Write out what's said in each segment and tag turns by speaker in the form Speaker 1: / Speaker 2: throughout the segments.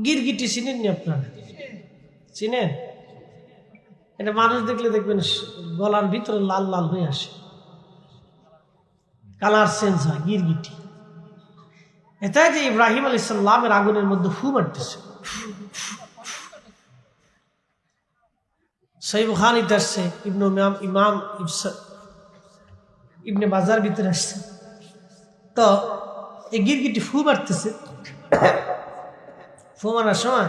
Speaker 1: গিরগিটি চিনেননি আপনারা? চিনেন? এটা মানুষ দেখলে দেখবেন গলার ভিতরে লাল লাল হয়ে আসে, কালার চেঞ্জ হয়। গিরগিটি এটাই যে ইব্রাহিম আলাইহিস সালামের আগুনের মধ্যে ফু মারতেছে। সহিহ বুখারীতে আসছে, ইমাম ইবনে বাজার ভিতরে আসছে। তো এই গিরগিটি ফু মারতেছে, ফু মারার সময়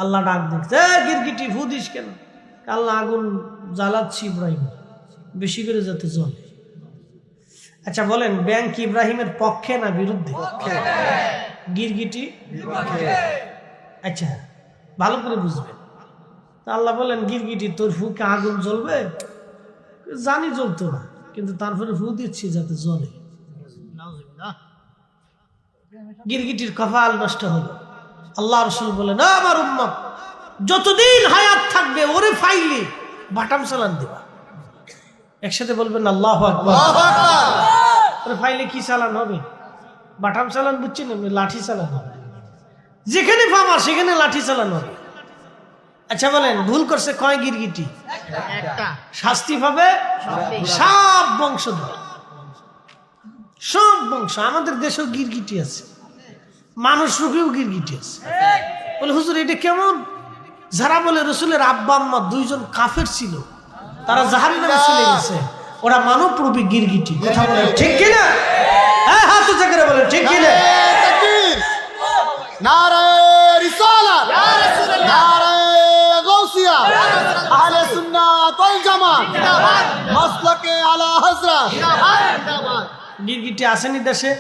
Speaker 1: আল্লাহ ডাক দিচ্ছে, গিরগিটি ফু দিস কেন? আল্লাহ আগুন জ্বালাচ্ছি ইব্রাহিম, বেশি করে যাতে জ্বলে। আচ্ছা বলেন, ব্যাং কি ইব্রাহিমের পক্ষে না বিরুদ্ধে? গিরগিটি? আচ্ছা ভালো করে বুঝবেন। তা আল্লাহ বলেন, গিরগিটি তোর ফুকে আগুন জ্বলবে? জানি জ্বলতো না, কিন্তু তারপরে ফু দিচ্ছি যাতে জ্বলে। গিরগিটির কপাল নষ্ট হলো। আল্লাহ রাসূল বলেন, আমার উম্মত যতদিন হায়াত থাকবে ওরে ফাইলে বাটাম চালান দিবা। একসাথে বলবেন আল্লাহু আকবার। ওরে ফাইলে কি চালান হবে? বাটাম চালান, বুঝছেন? এমনি লাঠি চালান হবে। যেখানে পাবা সেখানে লাঠি চালান হবে। আচ্ছা বলেন, ভুল করছে কয় গিরগিটি? শাস্তি পাবে সব বংশধর, সব বংশ। আমাদের দেশেও গিরগিটি আছে, মানুষ রূপেও গিরগিটি আছে। বলে হুজুর এটা কেমন? যারা বলে রসুলের আব্বা আম্মা দুইজন কাফের ছিল, তারা জাহান্নামে চলে গেছে, ওরা মানব রূপী গিরগিটি। কথা বলে ঠিক কিনা? হ্যাঁ, হাত উঁচা করে বলে ঠিক কিনা?
Speaker 2: নারে রিসালাত, নারে গাউসিয়া, আহলে সুন্নাত ওয়াল জামাত, মাসলাকে আলা হযরত।
Speaker 1: গিরগিটি আসেনি দেশে?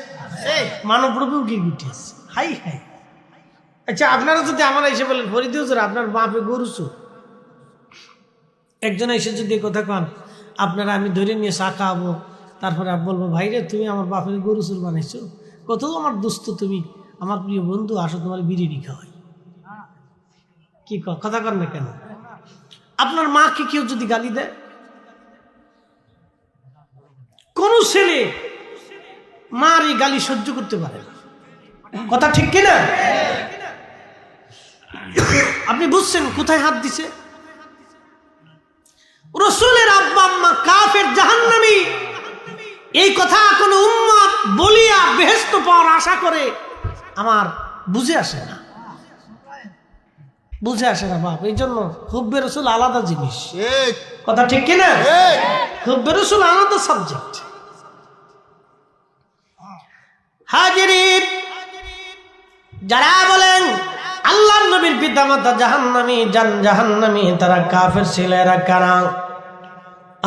Speaker 1: মানব রূপেও গিরগিটি আছে। High high. আচ্ছা আপনারা যদি আমরা এসে বলেন, ফরিদ হুজুর আপনার বাপে গরু চোর, একজন এসে যদি কথা কন, আপনারা আমি ধরে নিয়ে চা খাওয়াবো, তারপরে আমি বলবো, ভাই রে তুমি আমার বাপের গরু চোর বানাইছো, কত আমার দোস্ত, তুমি আমার প্রিয় বন্ধু, আসো তোমার বিরিয়ানি খাওয়াই। কি কথা কন না কেন? আপনার মাকে কেউ যদি গালি দেয়, কোন ছেলে মার এই গালি সহ্য করতে পারে না। কথা ঠিক কিনা? আপনি বুঝছেন কোথায় হাত দিছে? রাসূলের আব্বা আম্মা কাফের, জাহান্নামী, এই কথা কোন উম্মত বলিয়া বেহেশত পাওয়ার আশা করে আমার বুঝে আসে না, বুঝে আসে না বাপ। এই জন্য হুব্বে রাসূল আলাদা জিনিস। কথা ঠিক কিনা? হুব্বে রাসূল আলাদা সাবজেক্ট। হাজিরিন, যারা বলেন আল্লাহর নবীর পিতামাতা জাহান্নামী, জাহান্নামী, তারা কাফের ছিল। এরা কারা?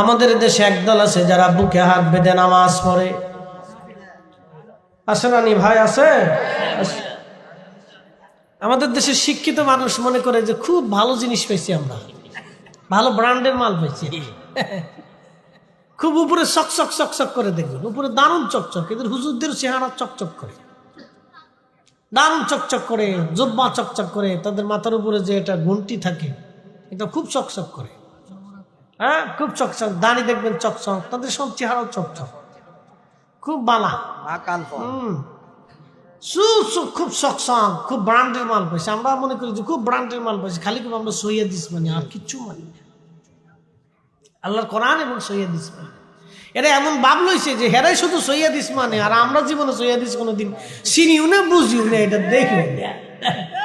Speaker 1: আমাদের দেশে একদল আছে যারা বুকে হাত বেঁধে নামাজ পড়ে। আছে না নি ভাই? আছে। আমাদের দেশের শিক্ষিত মানুষ মনে করে যে খুব ভালো জিনিস পেয়েছি আমরা, ভালো ব্র্যান্ডের মাল পেয়েছি। খুব উপরে চকচক চকচক করে দেখবেন, উপরে দারুণ চকচক। এদের হুজুরদের চেহারা চকচক করে, দারুণ চকচক করে, জুব্বা চকচক করে, তাদের মাথার উপরে যে এটা ঘুমটি থাকে এটা খুব চকচক করে। হ্যাঁ, খুব চকচক। দাড়ি দেখবেন চকচক, তাদের সব চেহারাও চকচক, খুব বালা, খুব চকচক, খুব ব্র্যান্ডের মাল পাইছে। আমরা মনে করি যে খুব ব্র্যান্ডের মাল পাইছে, খালি খুব আমরা সৈয়দিস মানি, আর কিচ্ছু মানি না। আল্লাহর কোরআন এবং সৈয়দিস মানে এরা এমন ভাব লইছে যে হেরাই শুধু সৈয়দিস মানে, আর আমরা জীবনে সৈয়দিস কোনোদিন চিনিও না, বুঝিও না, এটা দেখি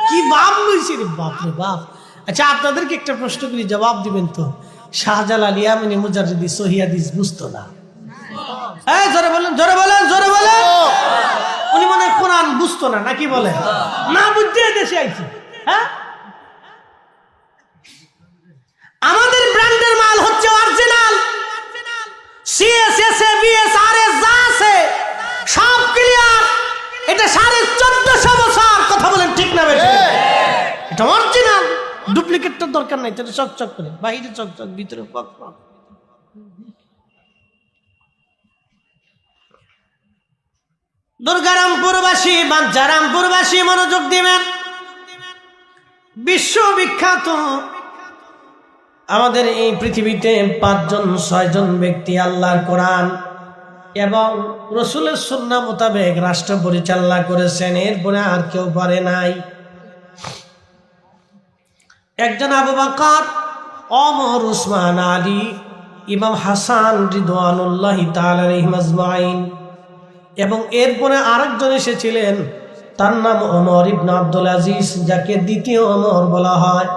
Speaker 1: কি ভাব লইছে রে বাপ রে বাপ। আচ্ছা আপনাদেরকে একটা প্রশ্ন করি, জবাব দিবেন তো। শাহজালাল ইয়ামানি মুজাদ্দিদ সহিহাদিস বুঝতো না? হ্যাঁ, জোরে বলেন, জোরে বলেন, জোরে বলেন। উনি মনে হয় কোরআন বুঝতো না, নাকি বলেন? না বুঝতে দেশে আইছি। হ্যাঁ, আমাদের ব্র্যান্ডের মাল হচ্ছে অরিজিনাল। সিএসএস বিএসআরএস যা আছে সব ক্লিয়ার। এটা 1450 বছর। কথা বলেন ঠিক না বেশি? এটা অরিজিনাল, ডুপ্লিকেটটার দরকার নাই। এটা চকচক করে, বাইরে চকচক, ভিতরে পকপক। দুর্গারামপুরবাসী, বাঞ্চারামপুরবাসী মনোযোগ দিবেন। বিশ্ববিখ্যাত আমাদের এই পৃথিবীতে 5-6 জন ব্যক্তি আল্লাহর কোরআন এবং রসুলের সুন্নাহ মোতাবেক রাষ্ট্র পরিচালনা করেছেন, এরপরে আর কেউ পারে নাই। একজন আবু বকর, ওমর, উসমান, আলী, ইমাম হাসান রিদওয়ানুল্লাহি তাআলা আলাইহিম আজমাইন, এবং এরপরে আরেকজন এসেছিলেন, তার নাম ওমর ইবনে আব্দুল আজিজ, যাকে দ্বিতীয় ওমর বলা হয়।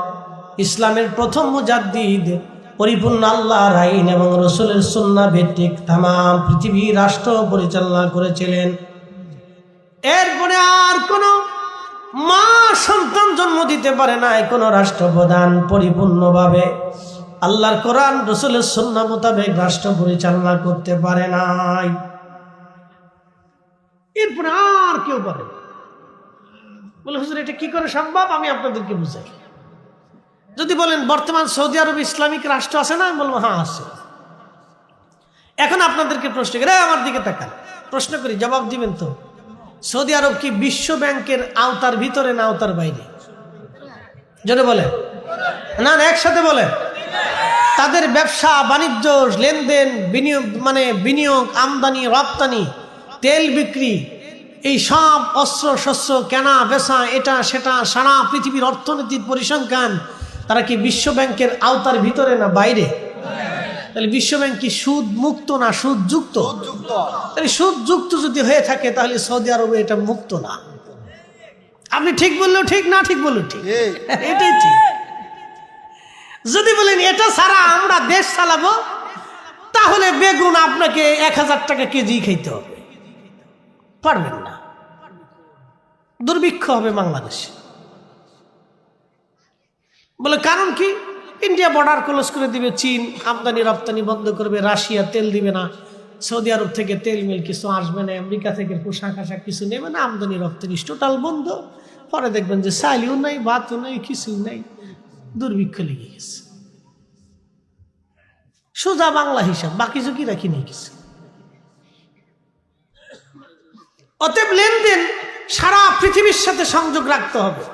Speaker 1: ইসলামের প্রথম মুজাদ্দিদ, পরিপূর্ণ আল্লাহর আইন এবং রসুলের সুন্নাহ ভিত্তিক তামাম পৃথিবীর রাষ্ট্র পরিচালনা করেছিলেন। এরপরে আর কোনো মা সন্তান জন্ম দিতে পারে নাই, কোনো রাষ্ট্রপ্রধান পরিপূর্ণভাবে আল্লাহর কোরআন রসুলের সুন্নাহ মোতাবেক রাষ্ট্র পরিচালনা করতে পারে নাই। এরপরে আর কেউ পারে না। বলে হুজুর এটা কি করে সম্ভব, আমি আপনাদেরকে বুঝাই। যদি বলেন বর্তমান সৌদি আরব ইসলামিক রাষ্ট্র আছে না, আমি বলবো হ্যাঁ আছে। এখন আপনাদেরকে প্রশ্ন করে, আমার দিকে তাকান, প্রশ্ন করি, জবাব দিবেন তো। সৌদি আরব কি বিশ্ব ব্যাংকের আওতার ভিতরে না আওতার বাইরে? যদি বলেন না, একসাথে বলেন। তাদের ব্যবসা বাণিজ্য, লেনদেন, বিনিয়োগ, আমদানি রপ্তানি, তেল বিক্রি, এই সব অস্ত্র শস্ত্র কেনা বেচা, এটা সেটা, সারা পৃথিবীর অর্থনীতির পরিসংখ্যান, তারা কি বিশ্ব ব্যাংকের আওতার ভিতরে না বাইরে? তাহলে বিশ্ব ব্যাংক কি সুদ মুক্ত না সুদ যুক্ত? তাহলে সুদ যুক্ত যদি হয়ে থাকে তাহলে সৌদি আরবে এটা মুক্ত না। আপনি ঠিক বললেও ঠিক, না ঠিক বললেও ঠিক, এটাই ঠিক। যদি বলেন এটা ছাড়া আমরা দেশ চালাবো, তাহলে বেগুন আপনাকে 1000 টাকা কেজি খাইতে হবে, পারবেন না, দুর্ভিক্ষ হবে বাংলাদেশে। বলে কারণ কি? ইন্ডিয়া বর্ডার ক্লোজ করে দিবে, চীন আমদানি রপ্তানি বন্ধ করবে, রাশিয়া তেল দিবে না, সৌদি আরব থেকে তেল মিল কিছু আসবে না, আমেরিকা থেকে পোশাক আশাক কিছু নেবে না, আমদানি রপ্তানি টোটাল বন্ধ। পরে দেখবেন যে চাইলেও নাই, ভাতও নাই, কিছুই নাই, দুর্ভিক্ষ লেগে গেছে। সোজা বাংলা হিসাব, বাকি ঝুঁকি রাখি নেই কিছু। অতএব লেনদেন সারা পৃথিবীর সাথে সংযোগ রাখতে হবে।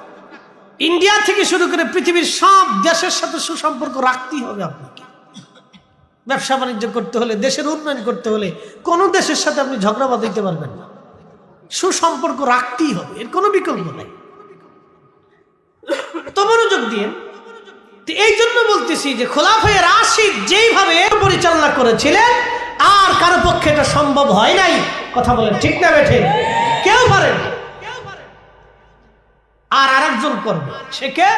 Speaker 1: ইন্ডিয়া থেকে শুরু করে পৃথিবীর সব দেশের সাথে সুসম্পর্ক রাখতেই হবে আপনাকে। ব্যবসা বাণিজ্য করতে হলে, দেশের উন্নয়ন করতে হলে কোনো দেশের সাথে আপনি ঝগড়া বাঁধাইতে পারবেন না, সুসম্পর্ক রাখতেই হবে, এর কোনো বিকল্প নাই। তো মনোযোগ দিয়ে, এই জন্য বলতেছি যে খোলাফায়ে রাশিদ যেইভাবে পরিচালনা করেছিলেন, আর কারো পক্ষে এটা সম্ভব হয় নাই। কথা বলেন ঠিক না বেঠে? কেউ পারেন। আর আরেকজন করবে, সে কে?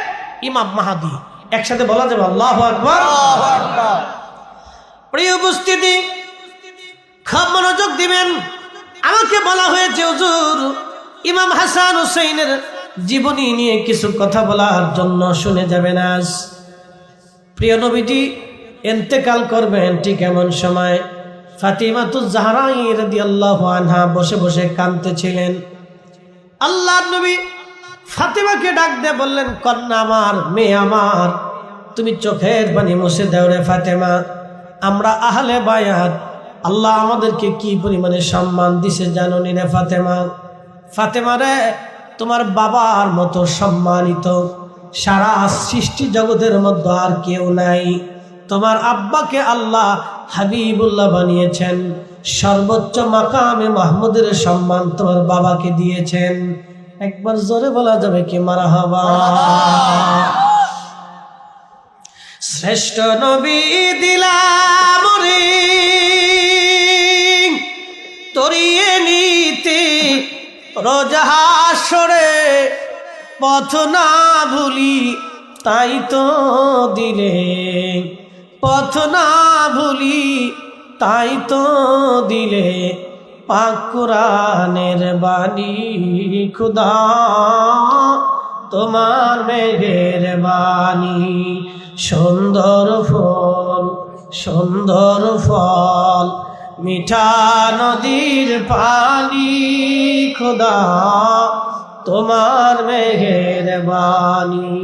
Speaker 1: ইমাম মাহদী। একসাথে বলা যাবে আল্লাহু আকবার। প্রিয় উপস্থিতি, খুব মনোযোগ দিবেন। আমাকে বলা হয়েছে হুজুর ইমাম হাসান হুসাইনের জীবনী নিয়ে কিছু কথা বলার জন্য, শুনে যাবেন। আজ প্রিয় নবীজি ইন্তেকাল করবেন ঠিক এমন সময় ফাতিমাতুজ জাহরা রাদিয়াল্লাহু আনহা বসে বসে কাঁদতেছিলেন। আল্লাহর নবী ফাতিমাকে ডাক দিয়ে বললেন, কন্যা আমার, মেয়ে আমার, তুমি চোখের পানি মুছে দাও রে ফাতেমা। আমরা আহলে বায়াত, আল্লাহ আমাদেরকে কি পরিমাণে সম্মান দিছে জানো নি রে ফাতেমা? ফাতেমা রে, তোমার বাবার মতো সম্মানিত সারা সৃষ্টি জগতের মধ্যে আর কেউ নাই। তোমার আব্বাকে আল্লাহ হাবিবুল্লাহ বানিয়েছেন, সর্বোচ্চ মাকামে মাহমুদের সম্মান তোমার বাবাকে দিয়েছেন। একবার জোরে বলা যাবে কি মারহাবা? শ্রেষ্ঠ নবী দিলাম রে তরিয়ে নিতে রোজা হাসরে, পথ না ভুলি তাই তো দিলে, পথ না ভুলি তাই তো দিলে, পাক কুরআনের বাণী খুদা তোমার মেঘের বাণী। সুন্দর ফল, সুন্দর ফল, মিঠা নদীর পানি, খুদা তোমার মেঘের বাণী।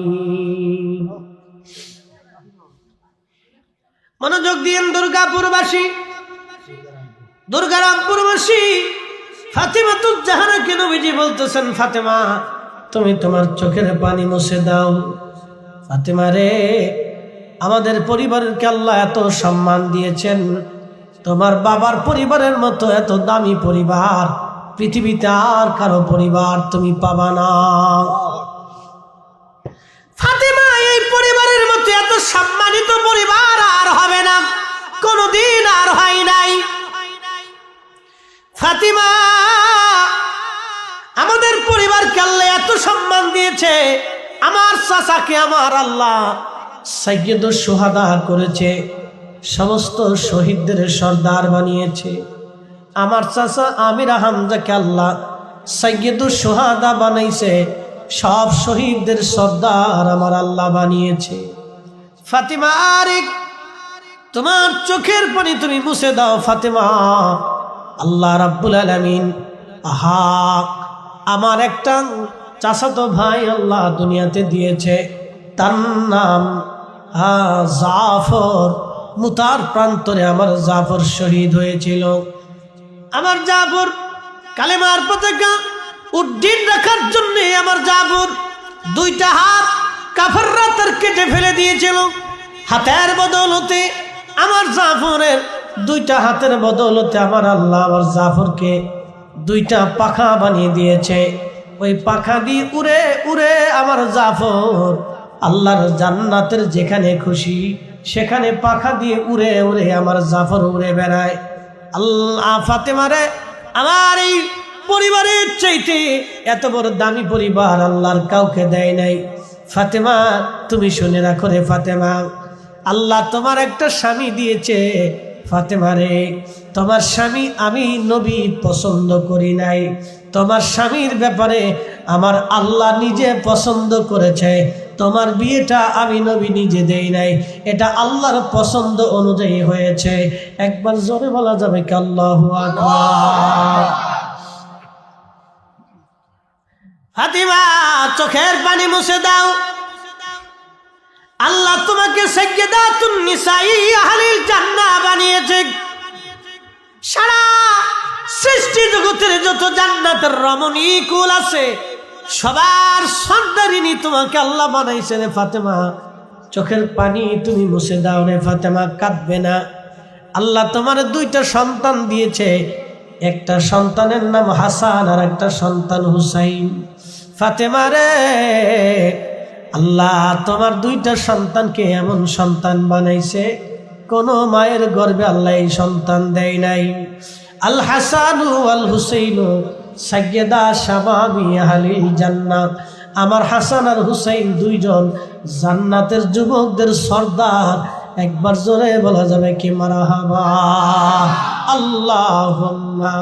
Speaker 1: মনোযোগ দিয়েন দুর্গাপুরবাসী, দুর্গারামপুরবাসী, ফাতিমাতুজ জাহরাকে নবীজি বলতেছেন, ফাতেমা তুমি তোমার চোখের পানি মুছে দাও। ফাতেমা রে, আমাদের পরিবারকে আল্লাহ এত সম্মান দিয়েছেন, তোমার বাবার পরিবারের মতো এত দামি পরিবার পৃথিবীতে আর কারো পরিবার তুমি পাবা না। ফাতেমা এই সম্মানিত পরিবার আর হবে না, কোনদিন আর হয় নাই। ফাতিমা আমাদের পরিবারকে আল্লাহ এত সম্মান দিয়েছে, আমার চাচাকে আমার আল্লাহ সাইয়্যিদুশ শুহাদা করেছে, সমস্ত শহীদদের সর্দার বানিয়েছে। আমার চাচা আমির হামজাকে আল্লাহ সাইয়্যিদুশ শুহাদা বানাইছে, সব শহীদদের সর্দার আমার আল্লাহ বানিয়েছে। ফাতিমা আরেক তোমার চোখের পানি তুমি মুছে দাও ফাতিমা। আল্লাহ রাব্বুল আলামিন আহা আমার একটা চাচাতো ভাই আল্লাহ দুনিয়াতে দিয়েছে, তার নাম জাফর। মুতার প্রান্তরে আমার জাফর শহীদ হয়েছিল। আমার জাফর কালেমার পতাকা উড্ডীন রাখার জন্য আমার জাফর দুইটা হাত কাফেররা তার কেটে ফেলে দিয়েছিল। হাতের বদৌলতে আমার জাফরের দুইটা হাতের বদৌলতে আমার আল্লাহ আমার জাফরকে দুইটা পাখা বানিয়ে দিয়েছে। ওই পাখা দিয়ে উড়ে উড়ে আমার জাফর আল্লাহর জান্নাতের যেখানে খুশি সেখানে পাখা দিয়ে উড়ে উড়ে আমার জাফর উড়ে বেড়ায়। আল্লাহ ফাতেমারে আমার এই পরিবারের চাইতে এত বড় দামি পরিবার আল্লাহর কাউকে দেয় নাই। ফাতেমা তুমি শুনে রাখো রে ফাতেমা, আল্লাহ তোমার একটা স্বামী দিয়েছে। ফাতেমা রে তোমার স্বামী আমি নবী পছন্দ করি নাই, তোমার স্বামীর ব্যাপারে আমার আল্লাহ নিজে পছন্দ করেছে। তোমার বিয়েটা আমি নবী নিজে দেই নাই, এটা আল্লাহর পছন্দ অনুযায়ী হয়েছে। একবার জোরে বলা যাবে কি আল্লাহু আকবার। ফাতিমা চোখের পানি মুছে দাও। আল্লাহ তোমাকে সাইয়্যিদাতুন নিসাই আহলিল জান্নাহ বানিয়েছে। সারা সৃষ্টি জগতের যত জান্নাতের রমণী কুল আছে সবার সর্দারিনী তোমাকে আল্লাহ বানাইছে রে ফাতেমা। চোখের পানি তুমি মুছে দাও রে ফাতেমা, কাঁদবে না। আল্লাহ তোমার দুইটা সন্তান দিয়েছে, একটা সন্তানের নাম হাসান আর একটা সন্তান হুসাইন। ফাতেমা রে আল্লাহ তোমার দুইটা সন্তানকে এমন সন্তান বানাইছে কোন মায়ের গর্ভে আল্লাহ এই সন্তান দেয় নাই। আল হাসানু আল হুসাইনু সাইয়্যিদা শাবাবি আহলিল জান্নাহ। আমার হাসান আর হুসাইন দুইজন জান্নাতের যুবকদের সর্দার। একবার জোরে বলা যাবে কি মারহাবা। আল্লাহুম্মা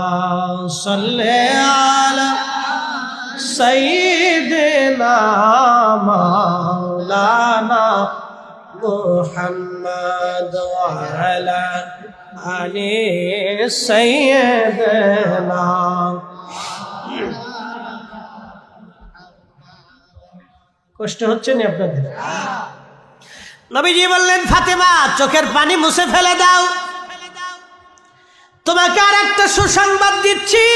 Speaker 1: সাল্লি আলা সাইয়্যিদিনা মাওলানা মুহাম্মদ ওয়া আলা আলি সাইয়্যিদিনা। কষ্ট হচ্ছে না আপনাদের? নবীজি বললেন ফাতেমা চোখের পানি মুছে ফেলে দাও। তোমাকে আর একটা সুসংবাদ দিচ্ছি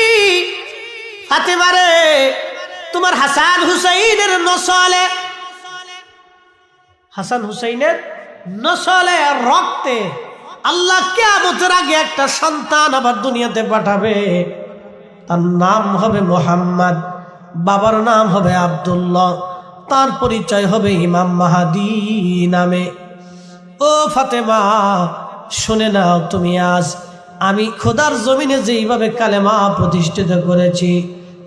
Speaker 1: ফাতেমা রে, তোমার হাসান হুসাইনের নসলে, হাসান হুসাইনের নসলে রক্তে আল্লাহ কিয়ামতের আগে একটা সন্তান আবার দুনিয়াতে পাঠাবে। তার নাম হবে মুহাম্মদ, বাবার নাম হবে আব্দুল্লাহ, তার পরিচয় হবে ইমাম মাহাদি নামে। ও ফাতেমা শুনে নাও, তুমি আজ আমি খোদার জমিনে যেইভাবে কালেমা প্রতিষ্ঠিত করেছি,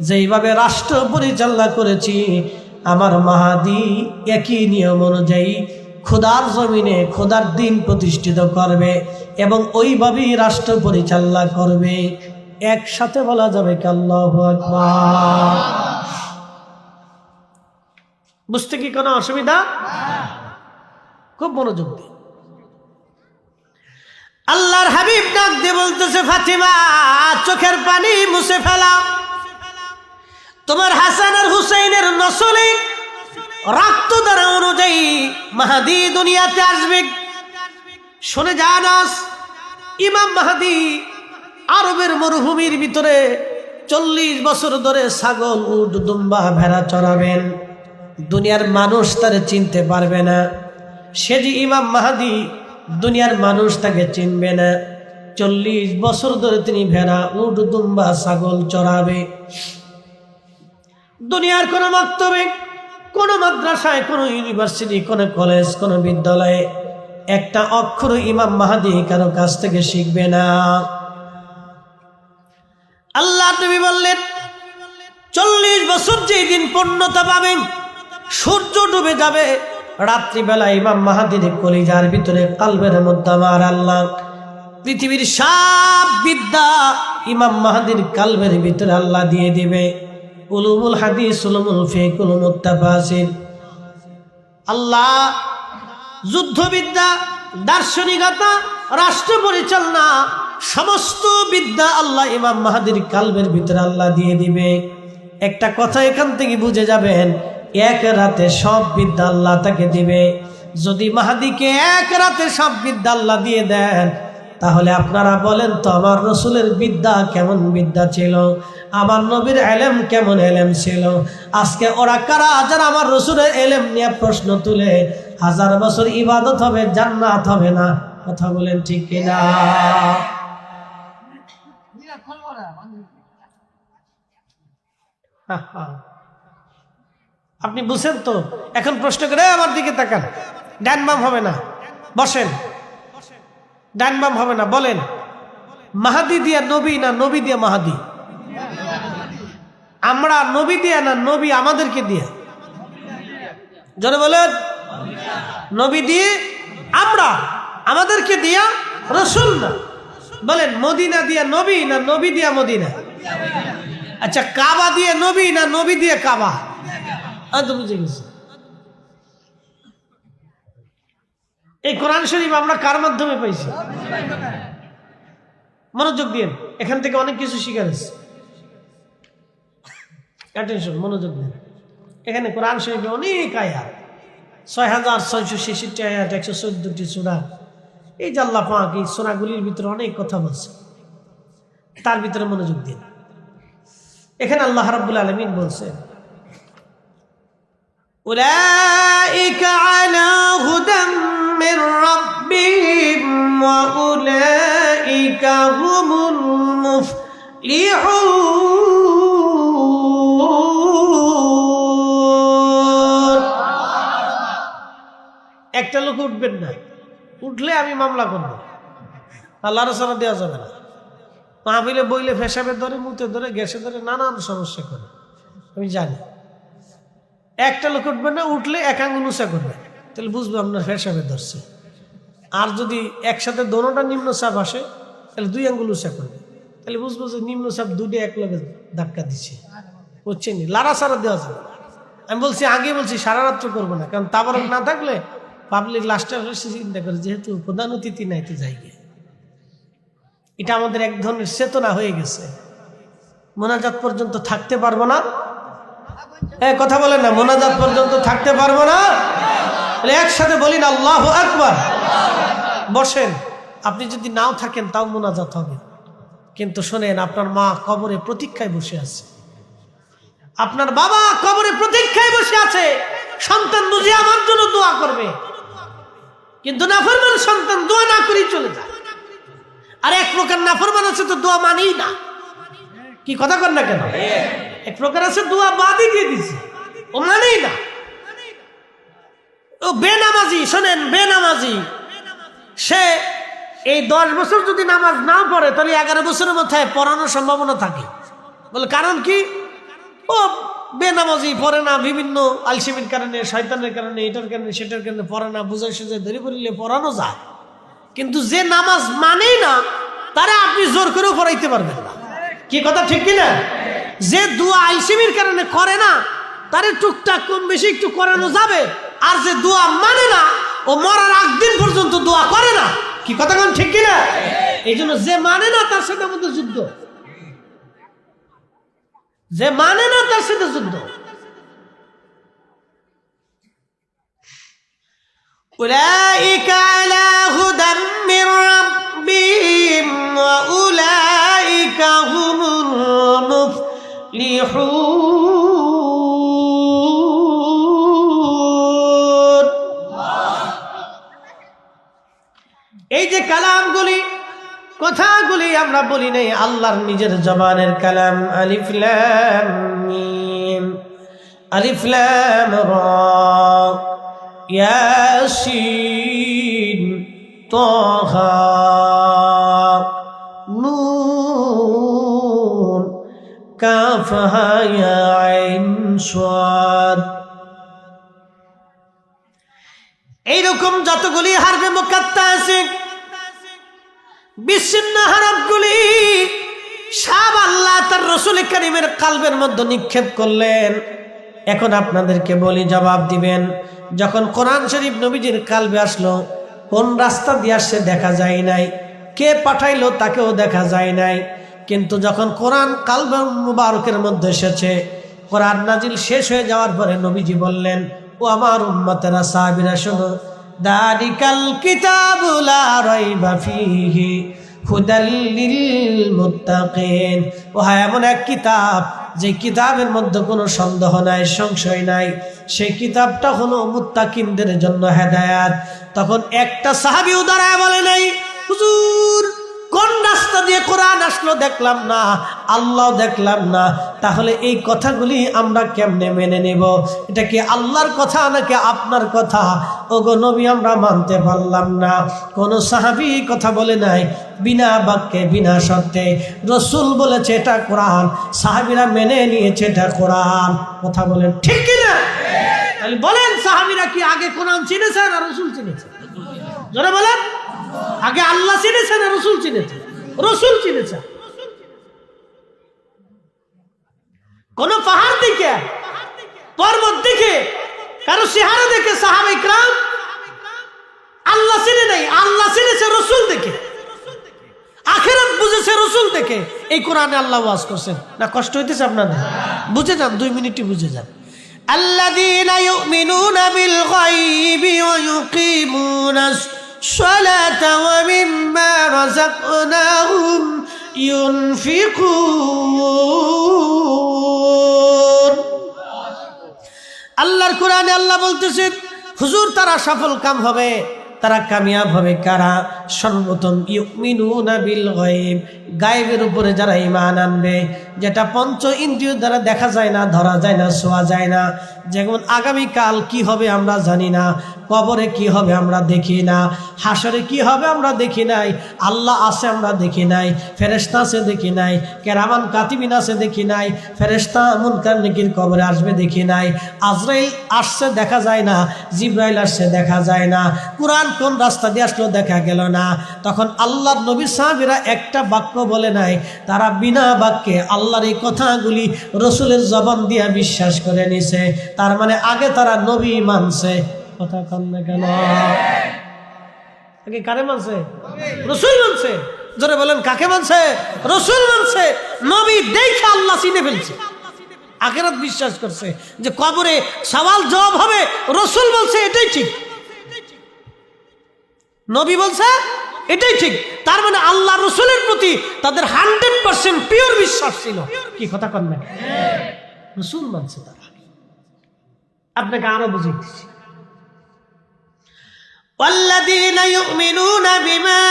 Speaker 1: যেইভাবে রাষ্ট্র পরিচালনা করেছি, আমার মাহাদি একই নিয়ম অনুযায়ী খোদার জমিনে খোদার দিন প্রতিষ্ঠিত করবে এবং ওইভাবেই রাষ্ট্র পরিচালনা করবে। একসাথে বলা যাবে কি আল্লাহু আকবার। বুঝতে কি কোনো অসুবিধা? খুব মনোযোগ দিয়ে আল্লাহর হাবিব ডাক দিয়ে বলতেছে ফাতিমা চোখের পানি মুছে ফেলাও। তোমার হাসান আর হুসাইনের নসলে রক্ত দ্বারা অনুযায়ী মাহাদি দুনিয়াতে আসবে। শুনে জানাস ইমাম মাহাদি আরবের মরুভূমির ভিতরে 40 বছর ধরে ছাগল উট দুম্বা ভেড়া চড়াবেন। দুনিয়ার মানুষ তারে চিনতে পারবে না। সে যে ইমাম মাহাদি দুনিয়ার মানুষ তাকে চিনবে না। 40 বছর ধরে তিনি ভেড়া উট দুম্বা ছাগল চড়াবে। দুনিয়ার কোনো মক্তবে কোন মাদ্রাসায়, কোন ইউনিভার্সিটি, কোন কলেজ, কোন বিদ্যালয়ে একটা অক্ষর ইমাম মাহদী কারো কাছ থেকে শিখবে না। আল্লাহ নবী বললেন 40 বছর যেই দিন পূর্ণতা পাবেন, সূর্য ডুবে যাবে, রাত্রিবেলা ইমাম মাহদীর কলিজার ভিতরে, কালবের মধ্যে আমার আল্লাহ পৃথিবীর সব বিদ্যা ইমাম মাহদীর কালবের ভিতরে আল্লাহ দিয়ে দিবে। উলুমুল হাদিস, উলুমুল ফিকহ, উলুমুত তাফসীর, আল্লাহ যুদ্ধবিদ্যা, দার্শনিকতা, রাষ্ট্র পরিচালনা, সমস্ত বিদ্যা আল্লাহ ইমাম মাহদীর কালবের ভিতরে আল্লাহ দিয়ে দিবে। একটা কথা এখান থেকে বুঝে যাবেন, এক রাতে সব বিদ্যা আল্লাহ তাকে দিবে। যদি মাহদীকে এক রাতে সব বিদ্যা আল্লাহ দিয়ে দেন, তাহলে আপনারা বলেন তো আমার রসুলের বিদ্যা কেমন বিদ্যা ছিল, আমার নবীর এলেম কেমন এলেম ছিল। আজকে ওরা কারা যারা আমার রসুলের এলেম নিয়ে প্রশ্ন তুলে 1000 বছর ইবাদত হবে, জান্নাত হবে না? কথা বলেন ঠিক কিনা? আপনি বুঝছেন তো? এখন প্রশ্ন করে আমার দিকে তাকান, ডান বাম হবে না, বসেন, ডান বাম হবে না, বলেন মাহাদি দিয়া নবী না নবী দিয়া মাহাদি? আমরা নবী দিয়া না নবী আমাদেরকে দিয়া? জোরে বলেন। নবী দিয়ে আমরা, আমাদেরকে দিয়া রসুল না। বলেন মদিনা দিয়া নবী না নবী দিয়া মদিনা? আচ্ছা, কাবা দিয়ে নবী না নবী দিয়ে কাবা? তো বুঝে গেছি। এই কোরআন শরীফ আমরা কার মাধ্যমে পাইছি? মনোযোগ দিন, এখান থেকে অনেক কিছু শিখার আছে। অ্যাটেনশন, মনোযোগ দিন। এখানে কোরআন শরীফে অনেক আয়াত, 6666 আয়াত, 114টি সূরা। এই যে আল্লাহ পাক এই সূরাগুলির ভিতরে অনেক কথা বলছে, তার ভিতরে মনোযোগ দিন। এখানে আল্লাহ রাব্বুল আলামিন বলছেন উলাইকা আলা হুদাম মির রাব্বিহিম ওয়া উলাইকা হুমুল মুফলিহুন। একটা লোক উঠবেন না, উঠলে আমি মামলা করব, আল্লাহর সারা দেওয়া যাবে না। মাহফিলে বইলে ফেসাবে ধরে, মুতে ধরে, গ্যাসে ধরে, নানান সমস্যা করে, আমি জানি। একটা লোক উঠবে না, উঠলে এক আঙ্গুল উঁচা করবে, তাহলে বুঝবে আপনার ফেসাবে ধরছে। আর যদি একসাথে দোনোটা নিম্ন চাপ আসে, তাহলে 2 আঙ্গুল উঁচা করবে, তাহলে বুঝবো যে নিম্ন চাপ 2টা এক লগে ধাক্কা দিচ্ছে। বুঝছেন? লাড়া সারা দেওয়া যাবে। আমি বলছি, আগে বলছি সারা রাত্র করবো না, কারণ তাবারক না থাকলে পাবলিক লাস্টে চিন্তা করে যেহেতু প্রধান অতিথি নাই তো যাই গিয়ে। এটা আমাদের এক ধরনের চেতনা হয়ে গেছে। মোনাজাত পর্যন্ত থাকতে পারবো না, কথা বলেন না, মোনাজাত পর্যন্ত থাকতে পারবো না। একসাথে বলি না আল্লাহু আকবার। বসেন, আপনি যদি নাও থাকেন তাও মোনাজাত হবে। কিন্তু শোনেন, আপনার মা কবরে প্রতীক্ষায় বসে আছে, আপনার বাবা কবরে প্রতীক্ষায় বসে আছে, সন্তান বুঝে আমার জন্য দোয়া করবে। কিন্তু নাফরমান সন্তান দোয়া না করেই চলে যায়। আর এক প্রকার নাফরমান আছে তো দোয়া মানেই না। কি কথা কর না কেন? এক প্রকার আছে দোয়া বাদই দিয়ে দিছে, ও মানেই না, ও বেনামাজি। শোনেন, বেনামাজি সে এই 10 বছর যদি নামাজ না পড়ে, তাহলে 11 বছরের মাথায় পড়ানোর সম্ভাবনা থাকে। বলে কারণ কি? ও বেনামাজি, পড়ে না, বিভিন্ন আলসেমির কারণে, শয়তানের কারণে, এটার কারণে, সেটার কারণে পড়ে না। বুঝাই সুঝাই ধরে পড়লে পড়ানো যায়, কিন্তু যে নামাজ মানেই না তারা আপনি জোর করেও পড়াইতে পারবেন না। কি কথা ঠিক কিনা? যে দোয়া আলসেমির কারণে করে না, তারে টুকটাক কম বেশি একটু করানো যাবে। আর যে দোয়া মানে না, ও মরার আগ দিন পর্যন্ত দোয়া করে না। কি কথা কোন ঠিক কিনা? এই জন্য যে মানে না তার সাথে আমাদের যুদ্ধ, যে মানে না তার সাথে যুদ্ধ। উলাইকা আলা হুদাম মির রাব্বিহিম ওয়া উলাইকা হুমুল মুফলিহুন। এই যে কালামগুলি, কথাগুলি আমরা বলি নাই, আল্লাহর নিজের জবানের কালাম। আলিফ লাম মিম আলিফ লাম রা ইয়াসিন তাহা নুন কাফ হা ইয়া আইন সাদ। এইরকম যতগুলি হারফে মুকাত্তা আছে, বিচ্ছিন্ন হরফগুলি সব আল্লাহ তার রাসূল কারীমের কলবের মধ্যে নিক্ষেপ করলেন। এখন আপনাদেরকে বলি, জবাব দিবেন। যখন কোরআন শরীফ নবীজির কলবে আসলো, কোন রাস্তা দিয়ে আসছে দেখা যায় নাই, কে পাঠাইলো তাকেও দেখা যায় নাই। কিন্তু যখন কোরআন কলবে মুবারকের মধ্যে এসেছে, কোরআন নাজিল শেষ হয়ে যাওয়ার পরে নবীজি বললেন, ও আমার উম্মতেরা, সাহাবীরা শোনো, দালিকাল কিতাবু লা রাইবা ফীহি হুদাল লিল মুত্তাকিন। ও হ্যাঁ, এমন এক কিতাব যে কিতাবের মধ্যে কোনো সন্দেহ নাই, সংশয় নাই, সেই কিতাবটা হলো মুত্তাকিনদের জন্য হেদায়েত। তখন একটা সাহাবীও দাঁড়ায় বলে নাই, হুজুর কোন রাস্তা দিয়ে কোরআন আসলো দেখলাম না, আল্লাহ দেখলাম না, তাহলে এই কথাগুলি আমরা কেমনে মেনে নেব? এটা কি আল্লাহর কথা নাকি আপনার কথা? ওগো নবী, আমরা মানতে পারলাম না। কোন সাহাবী কথা বলে নাই, বিনা বাক্যে বিনা শর্তে রাসূল বলেছে এটা কোরআন, সাহাবীরা মেনে নিয়েছে এটা কোরআন। কথা বলেন ঠিক কিনা? তাহলে বলেন, সাহাবীরা কি আগে কোরআন চিনেছে না রাসূল চিনেছে? জোরে বলেন, আগে আল্লাহ চিনেছে না রাসূল চিনেছে? রাসূল চিনেছে। কোন পাহাড় দেখে, পর্বত দেখে, কারো চেহারা দেখে সাহাবা ইকরাম আল্লাহ চিনে নাই, আল্লাহ চিনেছে রাসূল দেখে, আখিরাত বুঝেছে রাসূল দেখে। এই কোরআনে আল্লাহ ওয়াজ করছেন না? কষ্ট হইতেছে আপনাদের? বুঝে যান, 2 মিনিটই বুঝে যান। আল্লাযীনা ইউমিনুনা বিল গায়বি ওয়া ইউকিমুনাস সালাতা ওয়া মিম্মা রাযাকনাহুম ইউনফিকুন। আল্লাহর কোরআনে আল্লাহ বলতেছেন, হুজুর তারা সফল কাম হবে, তারা কামিয়াব হবে কারা? সর্বপ্রথম ইউমিনুনা বিল গায়ব, গায়বের উপরে যারা ঈমান আনবে, যেটা পঞ্চ ইন্দ্রিয় দ্বারা দেখা যায় না, ধরা যায় না, ছোঁয়া যায় না। যেমন আগামীকাল কি হবে আমরা জানি না, কবরে কি হবে আমরা দেখি না, হাসরে কি হবে আমরা দেখি নাই, আল্লাহ আছে আমরা দেখি নাই, ফেরেশতা আছে দেখি নাই, কেরামান কাতিবিন আছে দেখি নাই, ফেরেশতা মুনকার নেকির কবরে আসবে দেখি নাই, আজরাইল আসছে দেখা যায় না, জিবরাইল আসছে দেখা যায় না, কোরআন কোন রাস্তা দিয়ে আসলো দেখা গেল না। তখন আল্লাহর নবী সাহাবীরা একটা বাক্য বলে নাই, তারা বিনা বাক্যে আল্লাহর এই কথাগুলি রাসূলের জবান দিয়ে বিশ্বাস করে নিছে। তার মানে আগে তারা নবী মানছে। কথা কন না কেন? আগে কারে মানছে? রাসূল মানছে। জোরে বলেন, কাকে মানছে? রাসূল মানছে। নবী দেখে আল্লাহ চিনে ফেলছে, আখিরাত বিশ্বাস করছে, যে কবরে সওয়াল জবাব হবে, রাসূল বলছে এটাই ঠিক, নবী বলছে এটাই ঠিক। তার মানে আল্লাহ রাসূলের প্রতি তাদের 100% পিওর বিশ্বাস ছিল। কি কথা কন না? রাসূল মানছে তারা। আপনাকে আরো বুঝাইতেছি, والذين يؤمنون بما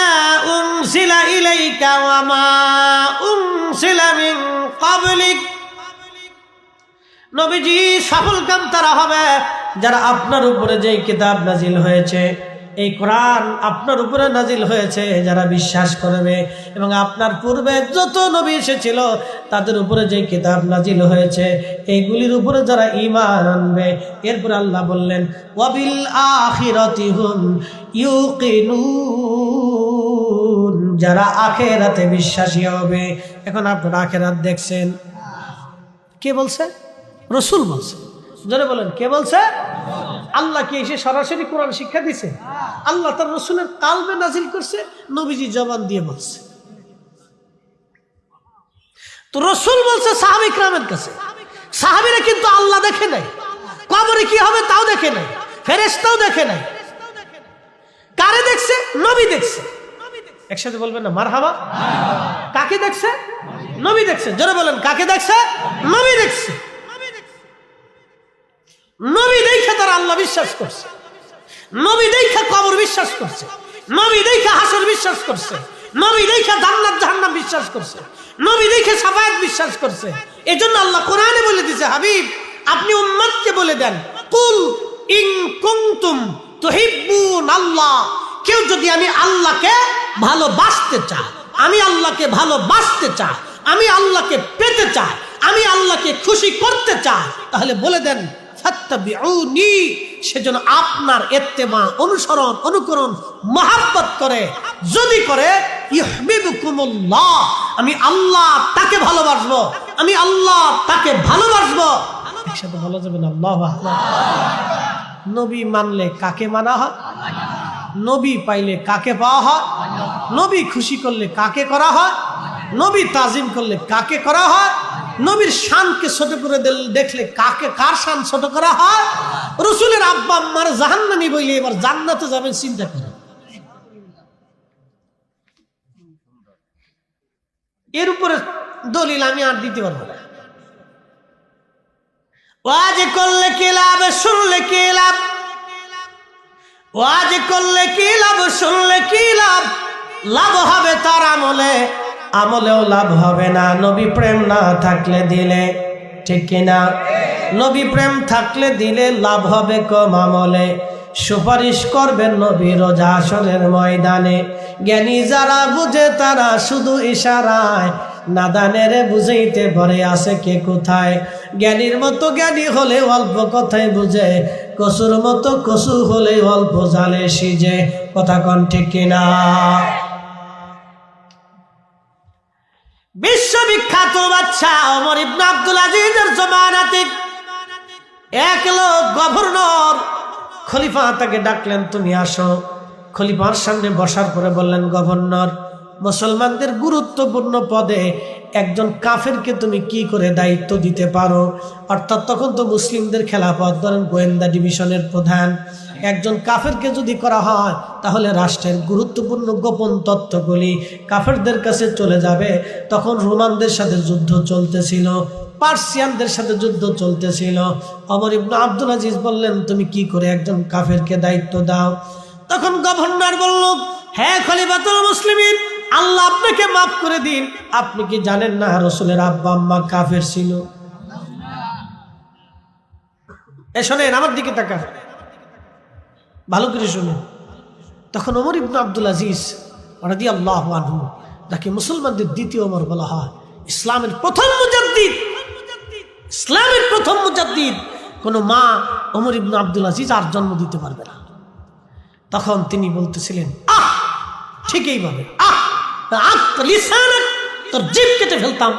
Speaker 1: أنزل إليك وما أنزل من قبلك। নবীজি সফল কাম তারা হবে যারা আপনার উপরে যে কিতাব নাজিল হয়েছে, এই কোরআন আপনার উপরে নাজিল হয়েছে, যারা বিশ্বাস করবে, এবং আপনার পূর্বে যত নবী এসেছিল তাদের উপরে যে কিতাব নাজিল হয়েছে এইগুলির উপরে যারা ঈমান আনবে। এরপর আল্লাহ বললেন, ওয়াবিল আখিরাতি হুম ইউকিনুন, যারা আখিরাতে বিশ্বাসী হবে। এখন আপনারা আখিরাত দেখছেন, কে বলছে? রাসূল বলছে। জোরে বলেন, কে বলছে? আল্লাহ কি এসে সরাসরি কোরআন শিক্ষা দিছে? আল্লাহ তার রাসূলের কালবে নাজিল করছে, নবীজি জবান দিয়ে বলছে। তো রাসূল বলছে সাহাবা ইকরামের কাছে, সাহাবীরা কিন্তু আল্লাহ দেখে নাই, কবরে কি হবে তাও দেখে নাই, ফেরেশতাও দেখে নাই। কারে দেখছে? নবী দেখছে। একসাথে বলবেন না মারহাবা? কাকে দেখছে? নবী দেখছে। জোরে বলেন, কাকে দেখছে? নবী দেখছে। নবী দেখে তারা আল্লাহ বিশ্বাস করছে, নবী দেখে কবর বিশ্বাস করছে, নবী দেখে হাসর বিশ্বাস করছে, নবী দেখে জান্নাত জাহান্নাম বিশ্বাস করছে, নবী দেখে শাফায়াত বিশ্বাস করছে। এজন্য আল্লাহ কোরআনে বলে দিয়েছে, হাবিব আপনি উম্মতকে বলে দেন, কুল ইন কুনতুম তুহিব্বুনাল্লাহ, কেউ যদি আমি আল্লাহকে ভালোবাসতে চায়, আমি আল্লাহকে ভালোবাসতে চাই, আমি আল্লাহকে পেতে চাই, আমি আল্লাহকে খুশি করতে চাই, তাহলে বলে দেন ফাত্তাবিউনি, সেজন্য আপনার ইত্তেবা, অনুসরণ, অনুকরণ, মহব্বত করে, যদি করে ইউহিব্বুকুমুল্লাহ, আমি আল্লাহ তাকে ভালোবাসবো, আমি আল্লাহ তাকে ভালোবাসবো। একসাথে বলা যাবে না আল্লাহু আকবার। নবী মানলে কাকে মানা হয়? নবী পাইলে কাকে পাওয়া হয়? নবী খুশি করলে কাকে করা হয়? নবী তাজিম করলে কাকে করা হয়? নবীর শানকে ছোট করে দেখলে কাকে, কার শান ছোট করা হয়? রাসূলের আব্বা আম্মার জাহান্নামী বইলে এবার জান্নাতে যাবেন চিন্তা করেন। এর উপরে দলিল আমি আর দিতে পারবো না। ওয়াজ করলে কি লাভ, শুনলে কি লাভ? ওয়াজ করলে কি লাভ, শুনলে কি লাভ? লাভ হবে তার আমলে, আমলেও লাভ হবে না নবী প্রেম না থাকলে দিলে, ঠিক কিনা? নবী প্রেম থাকলে দিলে লাভ হবে কম আমলে। সুপারিশ করবেন নবী রোজ হাসরের ময়দানে। জ্ঞানী যারা বুঝে তারা শুধু ইশারায়, নাদানের বুঝাইতে পারে আছে কে কোথায়। জ্ঞানীর মতো জ্ঞানী হলে অল্প কথাই বুঝে, কসুর মতো কসু হলে অল্প জালে সিজে। কথা কন ঠিক কিনা? বিশ্ববিখ্যাত বাদশা ওমর ইবনে আব্দুল আজিজের জমানাতে এক লোক গভর্নর, খলিফা তাকে ডাকলেন, তুমি আসো। খলিফার সামনে বসার পরে বললেন, গভর্নর, মুসলমানদের গুরুত্বপূর্ণ পদে একজন কাফেরকে তুমি কি করে দায়িত্ব দিতে পারো? অর্থাৎ তখন তো মুসলিমদের খেলাফত, ধরেন গোয়েন্দা ডিভিশনের প্রধান, একজন কাফেরকে যদি করা হয় তাহলে রাষ্ট্রের গুরুত্বপূর্ণ গোপন তথ্যগুলি কাফেরদের কাছে চলে যাবে। তখন রোমানদের সাথে যুদ্ধ চলতেছিল, পার্সিয়ানদের সাথে যুদ্ধ চলতেছিল। ওমর ইবনে আব্দুল আজিজ বললেন, তুমি কি করে একজন কাফেরকে দায়িত্ব দাও? তখন গভর্নর বলল, হ্যাঁ খলিফাতুল মুসলিমিন, আল্লাহ আপনাকে মাফ করে দিন, আপনি কি জানেন না রাসূলের আব্বা আম্মা কাফের ছিল? এ শোনেন, আমার দিকে তাকান, ভালো করে শুনেন। তখন ওমর ইবনে আব্দুল আজিজ রাদিয়াল্লাহু আনহু, যাকে মুসলমানদের দ্বিতীয় ওমর বলা হয়, ইসলামের প্রথম মুজাদ্দিদ, ইসলামের প্রথম মুজাদ্দিদ, কোনো মা ওমর ইবনে আব্দুল আজিজ আর জন্ম দিতে পারবে না। তখন তিনি বলতেছিলেন, আহ ঠিকই বলে, আহ লিসানাক, তোর জিভ কেটে ফেলতাম,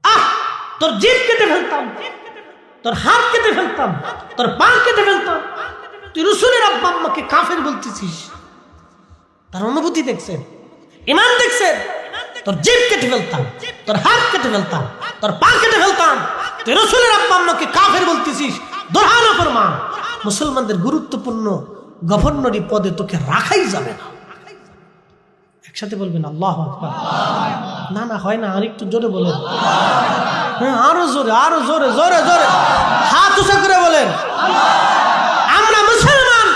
Speaker 1: আহ তোর জিভ কেটে ফেলতাম, তোর হাত কেটে ফেলতাম, তোর পা কেটে ফেলতাম। তুই রাসূলের আব্বা আম্মাকে কাফের বলতেছিস? তার অনুভূতি দেখছেন, ঈমান দেখছেন? তোর জিভ কেটে ফেলতাম, তোর হাত কেটে ফেলতাম, তোর পা কেটে ফেলতাম, তুই রাসূলের আব্বা আম্মাকে কাফের বলতেছিস? দোহানা ফরমান, মুসলমানদের গুরুত্বপূর্ণ গভর্নরি পদে তোকে রাখাই যাবে না। একসাথে বলবেন আল্লাহু আকবার। না না হয় না, আরেকটু জোরে বলেন। হ্যাঁ আরো জোরে, আরো জোরে, জোরে জোরে হাত উঁচা করে বলেন। আমরা মুসলমান,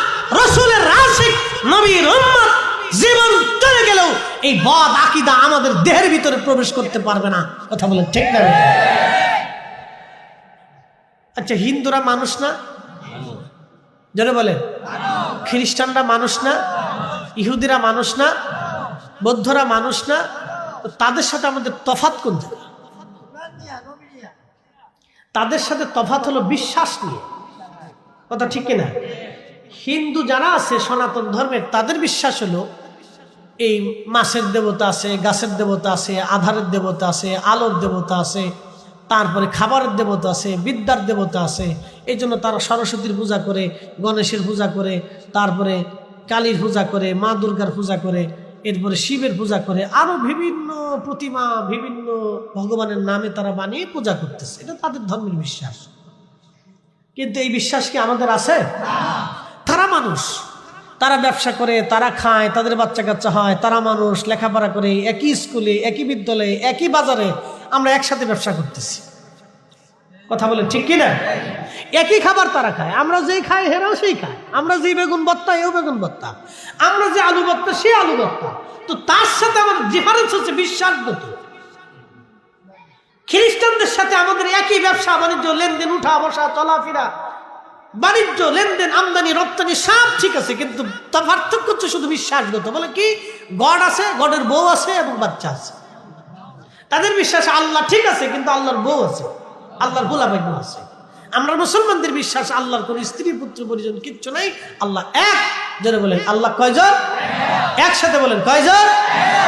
Speaker 1: রাসূলের আশিক, নবীর উম্মত, জীবন চলে গেলেও এই বদ আকীদা আমাদের দেহের ভিতরে প্রবেশ করতে পারবে না। কথা বলেন ঠিক না? আচ্ছা, হিন্দুরা মানুষ না? জোরে বলেন। খ্রিস্টানরা মানুষ না? ইহুদিরা মানুষ না? বৌদ্ধরা মানুষ না? তাদের সাথে আমাদের তফাৎ কোনটা? তাদের সাথে তফাৎ হলো বিশ্বাস নিয়ে। কথা ঠিক কিনা? হিন্দু যারা আছে সনাতন ধর্মের, তাদের বিশ্বাস হলো এই মাছের দেবতা আছে, গাছের দেবতা আছে, আধারের দেবতা আছে, আলোর দেবতা আছে, তারপরে খাবারের দেবতা আছে, বিদ্যার দেবতা আছে। এই জন্য তারা সরস্বতীর পূজা করে, গণেশের পূজা করে, তারপরে কালীর পূজা করে, মা দুর্গার পূজা করে, এরপরে শিবের পূজা করে, আরো বিভিন্ন প্রতিমা, বিভিন্ন ভগবানের নামে তারা বানিয়ে পূজা করতেছে। এটা তাদের ধর্মের বিশ্বাস। কিন্তু এই বিশ্বাস কি আমাদের আছে? তারা মানুষ, তারা ব্যবসা করে, তারা খায়, তাদের বাচ্চা কাচ্চা হয়, তারা মানুষ, লেখাপড়া করে, একই স্কুলে, একই বিদ্যালয়ে, একই বাজারে আমরা একসাথে ব্যবসা করতেছি। কথা বলে ঠিক কিনা? একই খাবার তারা খায়, আমরা যেই খাই হেরাও সেই খায়, আমরা যেই বেগুন ভর্তা এও বেগুন ভর্তা, আমরা যে আলু ভর্তা সে আলু ভর্তা। তো তার সাথে আমার ডিফারেন্স হচ্ছে বিশ্বাসগত। খ্রিস্টানদের সাথে আমাদের একই ব্যবসা বাণিজ্য, লেনদেন, উঠা বসা, চলাফেরা, বাণিজ্য, লেনদেন, আমদানি রপ্তানি সব ঠিক আছে, কিন্তু তার পার্থক্য হচ্ছে শুধু বিশ্বাসগত। বলে কি, গড আছে, গডের বউ আছে এবং বাচ্চা আছে। তাদের বিশ্বাস আল্লাহ ঠিক আছে, কিন্তু আল্লাহর বউ আছে, আল্লাহর গোলাবাগ্য আছে। আমরা মুসলমানদের বিশ্বাস আল্লাহর কোন স্ত্রী পুত্র পরিজন কিচ্ছু নাই, আল্লাহ এক। যারা বলেন আল্লাহ কয়জন? একসাথে বলেন কয়জন?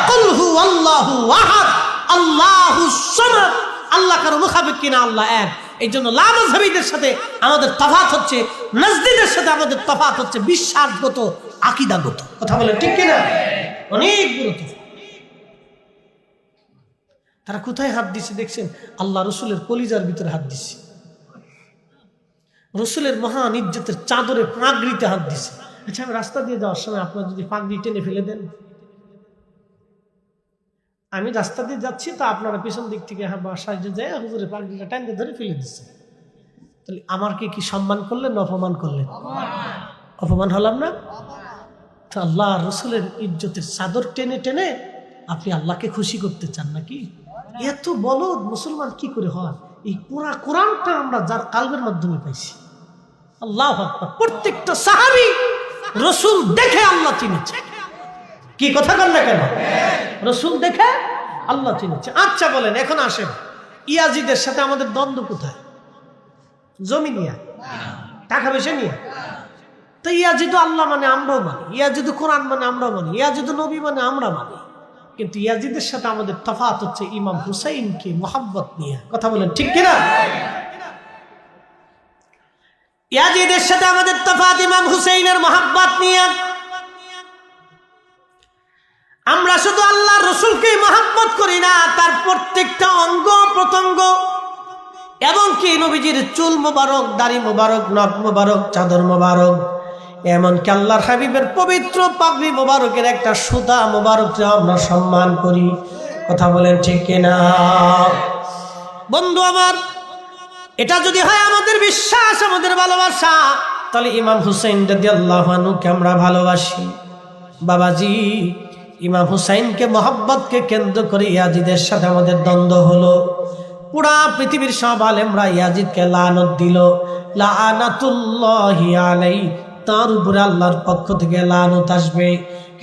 Speaker 1: কুল হু আল্লাহু আহাদ আল্লাহুস সামাদ। আল্লাহ কারো মুখাপেক কিনা, আল্লাহ এক। এই জন্য লামাযহাবীদের সাথে আমাদের তফাৎ হচ্ছে, নাজদীদের সাথে আমাদের তফাৎ হচ্ছে বিশ্বাসগত, আকীদাগত। কথা বলেন ঠিক কিনা? অনেক গুরুত্ব। তারা কোথায় হাত দিছে দেখছেন? আল্লাহ রসুলের কলিজার ভিতরে হাত দিছে, রসুলের মহান ইজ্জতের চাদরে পাগড়িতে হাত দিছে। আচ্ছা, আমি রাস্তা দিয়ে যাওয়ার সময় আপনার যদি পাগড়ি টেনে ফেলে দেন, আমি রাস্তা দিয়ে যাচ্ছি, তো আপনারা পিছন দিক থেকে সাহায্য যায় হুজুরের পাগড়িটা টাইনে ধরে ফেলে দিচ্ছে, তাহলে আমাকে কি সম্মান করলেন না অপমান করলেন? অপমান হলাম না? তো আল্লাহ রসুলের ইজ্জতের চাদর টেনে টেনে আপনি আল্লাহকে খুশি করতে চান নাকি? এত বলদ মুসলমান কি করে হয়? এই পুরা কোরআনটা আমরা যার কালবের মাধ্যমে পাইছি। আল্লাহু আকবার। প্রত্যেকটা সাহাবী রসুল দেখে আল্লাহ চিনেছে। কি কথা বল না কেন? রসুল দেখে আল্লাহ চিনেছে। আচ্ছা বলেন, এখন আসেন, ইয়াজিদের সাথে আমাদের দ্বন্দ্ব কোথায়? জমি নিয়ে, টাকা পয়সা নিয়ে। তো ইয়াজিদ আল্লাহ মানে আমরাও মানি, ইয়াজিদ কোরআন মানে আমরাও মানি, ইয়াজিদ নবী মানে আমরা মানি, কিন্তু ইয়াজিদের সাথে আমাদের তফাৎ হচ্ছে ইমাম হুসাইনকে মোহাব্বত নিয়ে। কথা বলেন ঠিক কিনা? ইয়াজিদের সাথে আমাদের তফাৎ ইমাম হুসাইনের মোহাব্বত নিয়ে। আমরা শুধু আল্লাহ রসুলকে মোহাব্বত করি না, তার প্রত্যেকটা অঙ্গ প্রত্যঙ্গ, এবং কি নবীজির চুল মোবারক, দাড়ি মোবারক, নখ মোবারক, চাদর মোবারক, এমনকি আল্লাহর হাবিবের পবিত্র পাগড়ি মোবারকের একটা সুতা মোবারককে আমরা সম্মান করি। কথা বলেন ঠিক কিনা? বন্ধু আমার, এটা যদি হয় আমাদের বিশ্বাস, আমাদের ভালোবাসা, তাহলে ইমাম হুসাইন রাদিয়াল্লাহু আনহুকে আমরা ভালোবাসি। বাবাজি, ইমাম হুসাইনকে মোহাব্বতকে কেন্দ্র করে ইয়াজিদের সাথে আমাদের দ্বন্দ্ব হলো। পুরা পৃথিবীর সব আলেমরা ইয়াজিদকে লানত দিল, লানাতুল্লাহি আলাইহি, তার উপরে আল্লাহর পক্ষ থেকে লানত আসবে।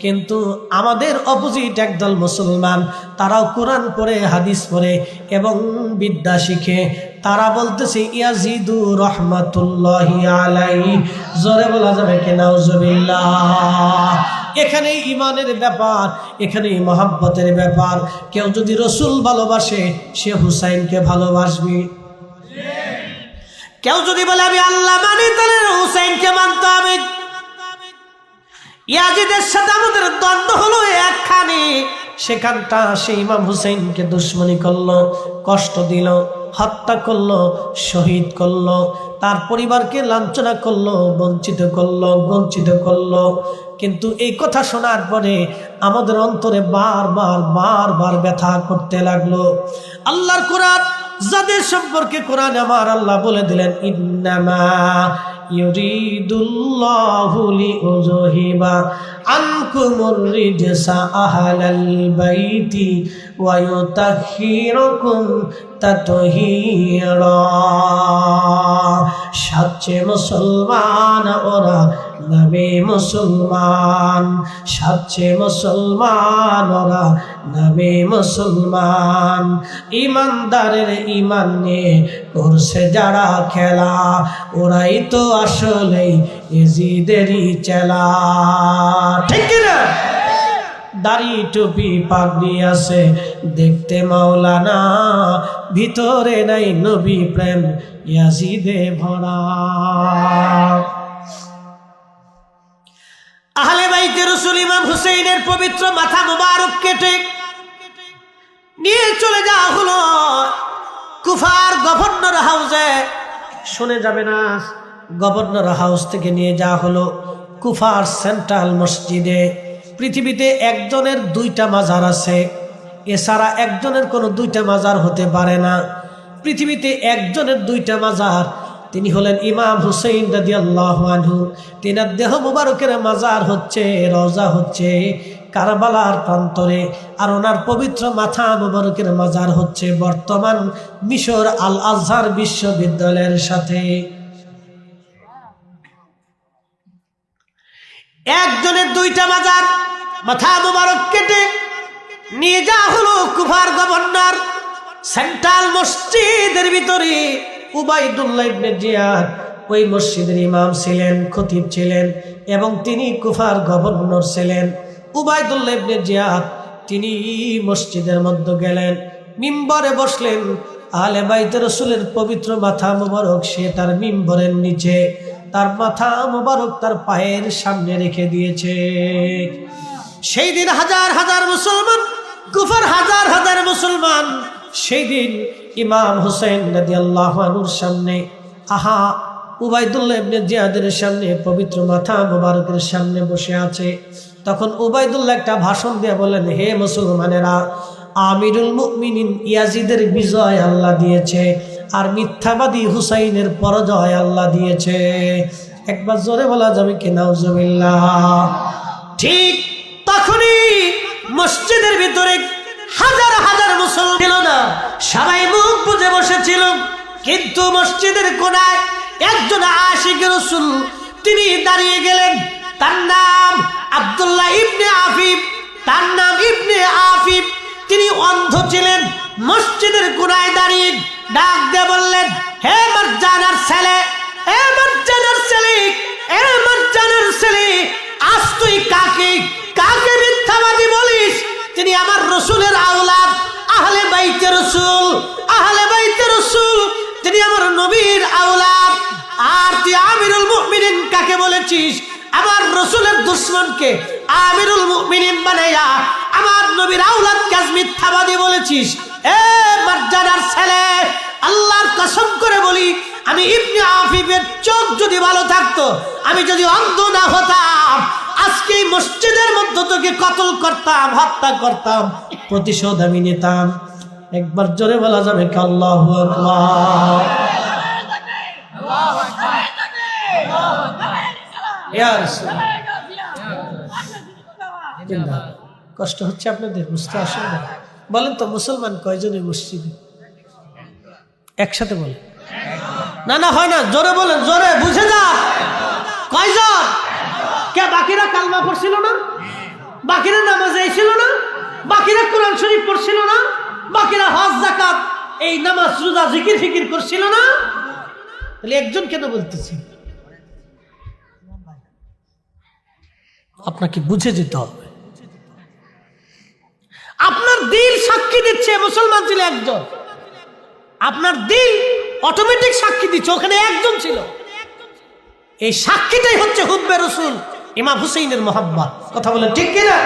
Speaker 1: কিন্তু আমাদের অপোজিট একদল মুসলমান, তারাও কোরআন পড়ে, হাদিস পড়ে এবং বিদ্যা শিখে, তারা বলতেছে ইয়াজিদু রহমাতুল্লাহি আলাইহি। জোরে বলা যাবে কি নাউজুবিল্লাহ? এখানে ইমানের ব্যাপার, এখানে মহব্বতের ব্যাপার। কেউ যদি রসুল ভালোবাসে, সে হুসাইনকে ভালোবাসবে। কেউ যদি বলে আমি আল্লাহ মানি, তাহলে হুসাইনকে মানতে হবে। ইয়াজিদের সাথে আমাদের দ্বন্দ্ব হলো একখানে, সেখানটা সে ইমাম হুসাইনকে দুশ্মনী করলো, কষ্ট দিল, হত্যা করলো, শহীদ করলো, তার পরিবারকে লাঞ্ছনা করলো, বঞ্চিত করলো। কিন্তু এই কথা শোনার পরে আমাদের অন্তরে বারবার ব্যথা করতে লাগলো। আল্লাহর কোরআন, যাদের সম্পর্কে কোরআন আমার আল্লাহ বলে দিলেন, ইন্নামা ইউরিদুল্লাহু লিইউযহিবা আনকুমুর রিজসা আহলাল বাইতি ওয়া ইউতাহহিরাকুম তাতহীরা। সাচ্চে মুসলমান ওরা, নবী মুসলমান, সাচ্চে মুসলমান ওরা, নবী মুসলমান। ইমানদারের ইমান নিয়ে করছে যারা খেলা, ওরাই তো আসলেই ইয়াজিদেরই চেলা। ঠিক না? দাড়ি টুপি পাগড়ি আছে, দেখতে মাওলানা, ভিতরে নাই নবী প্রেম, ইয়াজিদে ভরা। আহলে বাইতে রাসূল ইমাম হুসাইনের পবিত্র মাথা মোবারক কেটে নিয়ে চলে যাওয়া হলো কুফার গভর্নর হাউসে। শুনে যাবে না, গভর্নর হাউস থেকে নিয়ে যাওয়া হলো কুফার সেন্ট্রাল মসজিদে। পৃথিবীতে একজনের দুইটা মাজার আছে, এছাড়া একজনের কোনো দুইটা মাজার হতে পারে না। পৃথিবীতে একজনের দুইটা মাজার, তিনি হলেন ইমাম হুসাইন রাদিয়াল্লাহু আনহু। তিনার দেহ মুবারকের মাজার হচ্ছে, রওজা হচ্ছে কারবালার প্রান্তরে, আর ওনার পবিত্র মাথা মুবারকের মাজার হচ্ছে বর্তমান মিশর আল আজহার বিশ্ববিদ্যালয়ের সাথে। একজনের দুইটা মাজার, মাথা মুবারক কেটে নিয়ে যাওয়া হলো কুফার গভর্নর সেন্ট্রাল মসজিদের ভিতরে। উবাইদুল্লাহ ইবনে জিয়াদ ওই মসজিদের ইমাম ছিলেন, খতিব ছিলেন, এবং তিনি কুফার গভর্নর ছিলেন। উবাইদুল্লাহ ইবনে জিয়াদ তিনি মসজিদের মধ্যে গেলেন, মিম্বরে বসলেন। আহলে বাইতে রাসূলের পবিত্র মাথা মুবারক সে তার মিম্বরের নিচে, তার মাথা মুবারক তার পায়ের সামনে রেখে দিয়েছে। সেই দিন হাজার হাজার মুসলমান, কুফার হাজার হাজার মুসলমান সেই দিন ইমাম হুসাইন রাদিয়াল্লাহু আনহুর সামনে, উবাইদুল্লাহ ইবনে জিয়াদের সামনে, পবিত্র মাথা মুবারকের সামনে বসে আছে। তখন উবাইদুল্লাহ একটা ভাষণ দিয়ে বলেন, হে মুসলমানেরা, আমিরুল মুমিনিন ইয়াজিদের বিজয় আল্লাহ দিয়েছে, আর মিথ্যাবাদী হুসাইনের পরাজয় আল্লাহ দিয়েছে। একবার জোরে বলা যাবে কি নাউজুবিল্লাহ? ঠিক তখনই মসজিদের ভিতরে হাজার হাজার মুসলমান ছিল না, সবাই মুখ বুজে বসেছিল। কিন্তু মসজিদের কোনায় একজন আশিক রাসূল তিনি দাঁড়িয়ে গেলেন। তার নাম আব্দুল্লাহ ইবনে আফিফ, তার নাম ইবনে আফিফ। তিনি অন্ধ ছিলেন। মসজিদের কোনায় দাঁড়িয়ে ডাক দিয়ে বললেন, হে মারজানার ছেলে, হে মারজানার ছেলে, হে মারজানার ছেলে, আজ তুই কাকে কাকে মিথ্যাবাদী বলিস? তিনি আমার রসুলের আওলাদ, আহলে বাইতে রাসূল, আহলে বাইতে রাসূল, তিনি আমার নবীর আওলাদ। আর তুই আমিরুল মুমিনিন কাকে বলেছিস? আমার রসুলের দুশমনকে আমিরুল মুমিনিন বানাইয়া আমার নবীর আওলাদকে আজ মিথ্যাবাদী বলেছিস। এ মারজানার ছেলে, আল্লাহর কসম করে বলি, আমি ইবনে আফিফের চোখ যদি ভালো থাকতো, আমি যদি অন্ধ না হতাম, আজকে এই মসজিদের মধ্যে তোকে কতল করতাম, হত্যা করতাম, প্রতিশোধ আমি নিতাম। একবার জোরে বলা যাবে কি আল্লাহু আকবার? ইয়া রাসূলুল্লাহ। কষ্ট হচ্ছে আপনাদের, বুঝতে আসলে না? বলেন তো মুসলমান কয়জনের মসজিদে? একসাথে বলেন। না না হয় না, জোরে বলেন, জোরে বুঝে যা। কয়জন? কে বাকিরা কালমা পড়ছিল না? বাকিরা নামাজে ছিল না? বাকিরা কোরআন শরীফ পড়ছিল না? বাকিরা হজ যাকাত এই নামাজ রোজা জিকির ফিকির করছিল না? তাহলে একজন কেন বলতেছি? আপনাকে বুঝে যেতে হবে। আপনার দিল সাক্ষী দিচ্ছে মুসলমান ছিল একজন, আপনার দিল অটোমেটিক সাক্ষী দিচ্ছে ওখানে একজন ছিল। এই সাক্ষীটাই হচ্ছে হুব্বে রাসূল, ইমাম হুসাইনের মহব্বত। কথা বলেন ঠিক কিনা?